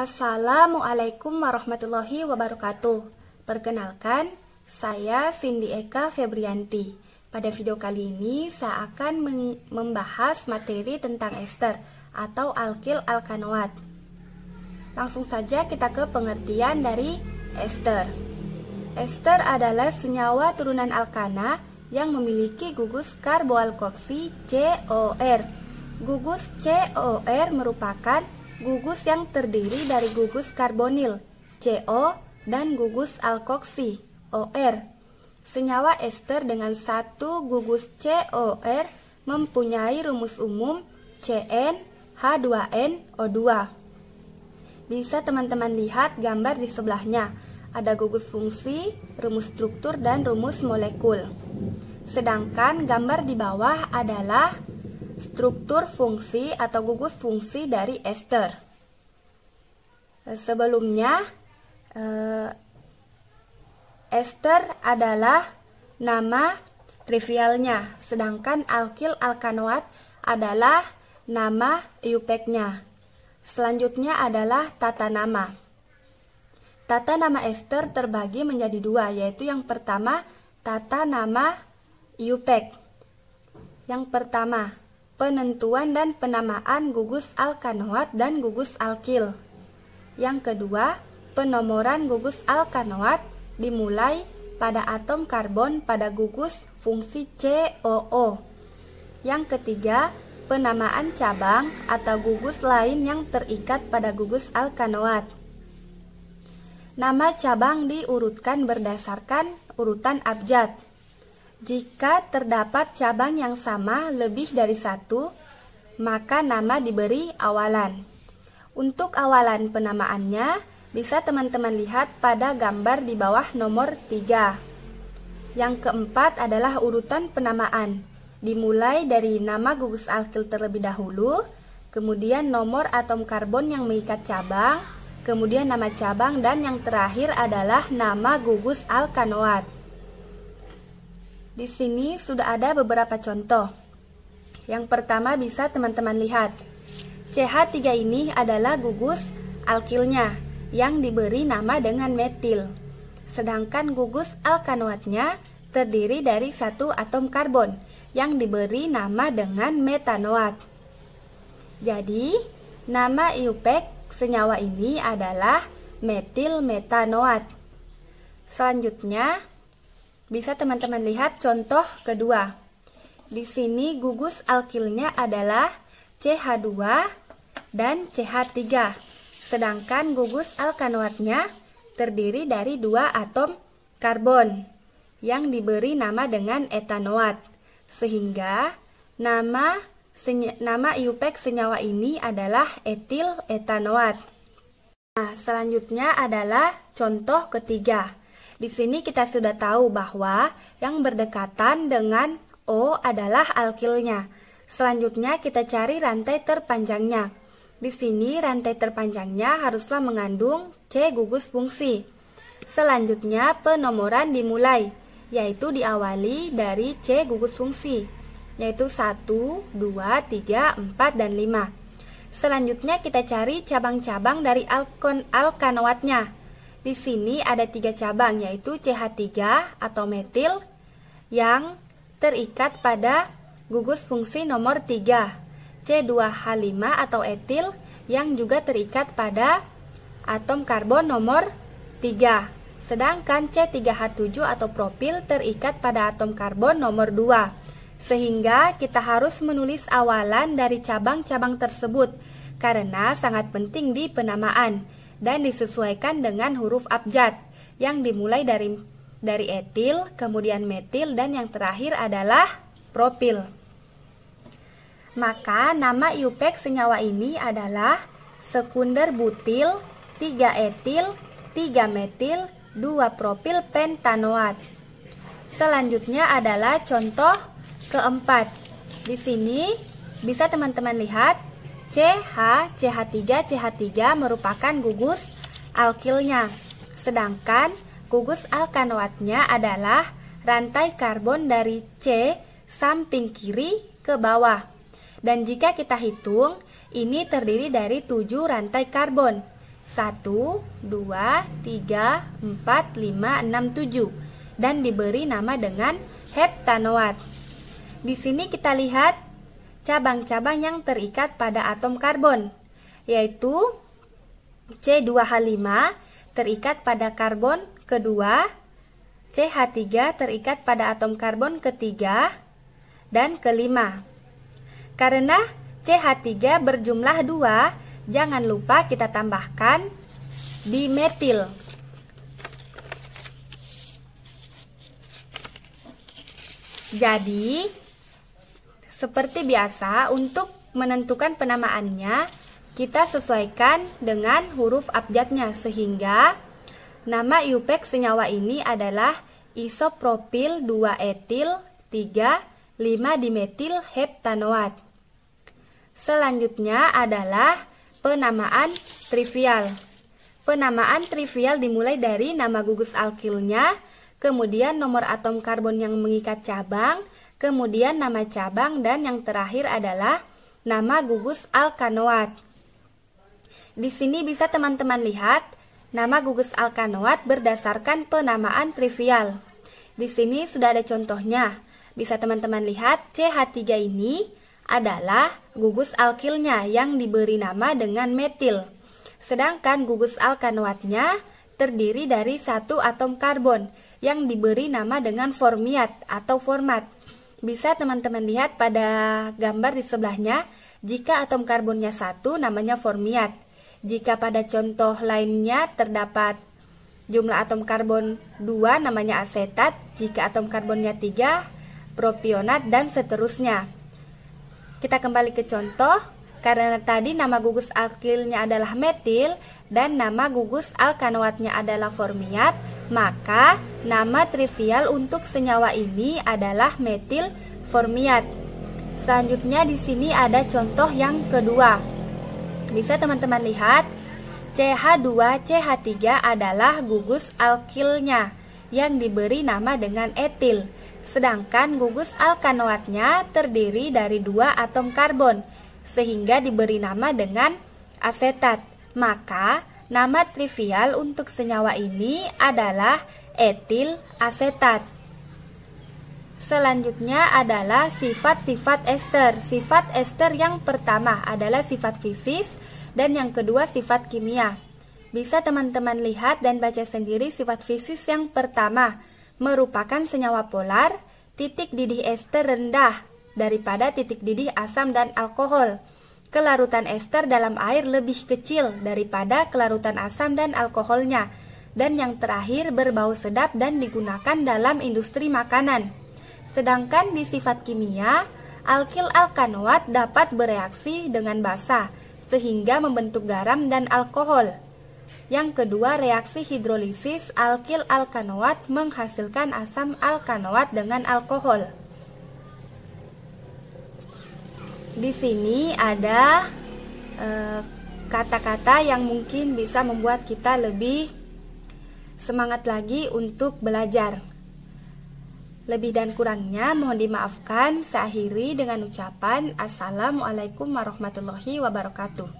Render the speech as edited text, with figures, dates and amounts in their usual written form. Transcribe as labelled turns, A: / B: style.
A: Assalamualaikum warahmatullahi wabarakatuh. Perkenalkan, saya Cindy Eka Febrianti. Pada video kali ini, saya akan membahas materi tentang ester atau alkil alkanoat. Langsung saja kita ke pengertian dari ester. Ester adalah senyawa turunan alkana yang memiliki gugus karboalkoksi COR. Gugus COR merupakan gugus yang terdiri dari gugus karbonil CO dan gugus alkoksi OR. Senyawa ester dengan satu gugus COR mempunyai rumus umum CnH2nO2. Bisa teman-teman lihat gambar di sebelahnya. Ada gugus fungsi, rumus struktur, dan rumus molekul. Sedangkan gambar di bawah adalah struktur fungsi atau gugus fungsi dari ester. Sebelumnya, ester adalah nama trivialnya, sedangkan alkil alkanoat adalah nama IUPAC-nya. Selanjutnya adalah tata nama. Tata nama ester terbagi menjadi dua, yaitu yang pertama tata nama IUPAC. Yang pertama, penentuan dan penamaan gugus alkanoat dan gugus alkil. Yang kedua, penomoran gugus alkanoat dimulai pada atom karbon pada gugus fungsi COO. Yang ketiga, penamaan cabang atau gugus lain yang terikat pada gugus alkanoat. Nama cabang diurutkan berdasarkan urutan abjad. Jika terdapat cabang yang sama lebih dari satu, maka nama diberi awalan. Untuk awalan penamaannya, bisa teman-teman lihat pada gambar di bawah nomor 3. Yang keempat adalah urutan penamaan. Dimulai dari nama gugus alkil terlebih dahulu, kemudian nomor atom karbon yang mengikat cabang, kemudian nama cabang, dan yang terakhir adalah nama gugus alkanoat. Di sini sudah ada beberapa contoh. Yang pertama bisa teman-teman lihat. CH3 ini adalah gugus alkilnya yang diberi nama dengan metil. Sedangkan gugus alkanoatnya terdiri dari satu atom karbon yang diberi nama dengan metanoat. Jadi, nama IUPAC senyawa ini adalah metil metanoat. Selanjutnya, bisa teman-teman lihat contoh kedua. Di sini gugus alkilnya adalah CH2 dan CH3. Sedangkan gugus alkanoatnya terdiri dari dua atom karbon yang diberi nama dengan etanoat. Sehingga nama IUPAC senyawa ini adalah etil etanoat. Nah, selanjutnya adalah contoh ketiga. Di sini kita sudah tahu bahwa yang berdekatan dengan O adalah alkilnya. Selanjutnya kita cari rantai terpanjangnya. Di sini rantai terpanjangnya haruslah mengandung C gugus fungsi. Selanjutnya penomoran dimulai, yaitu diawali dari C gugus fungsi, yaitu 1, 2, 3, 4, dan 5. Selanjutnya kita cari cabang-cabang dari alkanoatnya. Di sini ada 3 cabang, yaitu CH3 atau metil yang terikat pada gugus fungsi nomor 3, C2H5 atau etil yang juga terikat pada atom karbon nomor 3. Sedangkan C3H7 atau propil terikat pada atom karbon nomor 2. Sehingga kita harus menulis awalan dari cabang-cabang tersebut karena sangat penting di penamaan dan disesuaikan dengan huruf abjad yang dimulai dari etil, kemudian metil, dan yang terakhir adalah propil. Maka nama IUPAC senyawa ini adalah sekunder butil 3 etil 3 metil 2 propil pentanoat. Selanjutnya adalah contoh keempat. Di sini bisa teman-teman lihat CH, CH3, CH3 merupakan gugus alkilnya. Sedangkan gugus alkanoatnya adalah rantai karbon dari C samping kiri ke bawah. Dan jika kita hitung, ini terdiri dari 7 rantai karbon. 1, 2, 3, 4, 5, 6, 7 dan diberi nama dengan heptanoat. Di sini kita lihat cabang-cabang yang terikat pada atom karbon, yaitu C2H5 terikat pada karbon kedua, CH3 terikat pada atom karbon ketiga dan kelima. Karena CH3 berjumlah 2, jangan lupa kita tambahkan dimetil. Jadi, seperti biasa, untuk menentukan penamaannya, kita sesuaikan dengan huruf abjadnya, sehingga nama IUPAC senyawa ini adalah isopropil 2-etil 3,5-dimetil heptanoat. Selanjutnya adalah penamaan trivial. Penamaan trivial dimulai dari nama gugus alkilnya, kemudian nomor atom karbon yang mengikat cabang, kemudian nama cabang, dan yang terakhir adalah nama gugus alkanoat. Di sini bisa teman-teman lihat nama gugus alkanoat berdasarkan penamaan trivial. Di sini sudah ada contohnya. Bisa teman-teman lihat CH3 ini adalah gugus alkilnya yang diberi nama dengan metil. Sedangkan gugus alkanoatnya terdiri dari satu atom karbon yang diberi nama dengan formiat atau format. Bisa teman-teman lihat pada gambar di sebelahnya, jika atom karbonnya 1 namanya formiat. Jika pada contoh lainnya terdapat jumlah atom karbon 2 namanya asetat, jika atom karbonnya 3 propionat, dan seterusnya. Kita kembali ke contoh. Karena tadi nama gugus alkilnya adalah metil dan nama gugus alkanoatnya adalah formiat, maka nama trivial untuk senyawa ini adalah metil formiat. Selanjutnya di sini ada contoh yang kedua. Bisa teman-teman lihat, CH2CH3 adalah gugus alkilnya yang diberi nama dengan etil. Sedangkan gugus alkanoatnya terdiri dari 2 atom karbon, sehingga diberi nama dengan asetat. Maka nama trivial untuk senyawa ini adalah etil asetat. Selanjutnya adalah sifat-sifat ester. Sifat ester yang pertama adalah sifat fisis dan yang kedua sifat kimia. Bisa teman-teman lihat dan baca sendiri. Sifat fisis yang pertama merupakan senyawa polar, titik didih ester rendah daripada titik didih asam dan alkohol. Kelarutan ester dalam air lebih kecil daripada kelarutan asam dan alkoholnya. Dan yang terakhir berbau sedap dan digunakan dalam industri makanan. Sedangkan di sifat kimia, alkil alkanoat dapat bereaksi dengan basa sehingga membentuk garam dan alkohol. Yang kedua, reaksi hidrolisis alkil alkanoat menghasilkan asam alkanoat dengan alkohol. Di sini ada kata-kata yang mungkin bisa membuat kita lebih semangat lagi untuk belajar. Lebih dan kurangnya mohon dimaafkan. Saya akhiri dengan ucapan Assalamualaikum warahmatullahi wabarakatuh.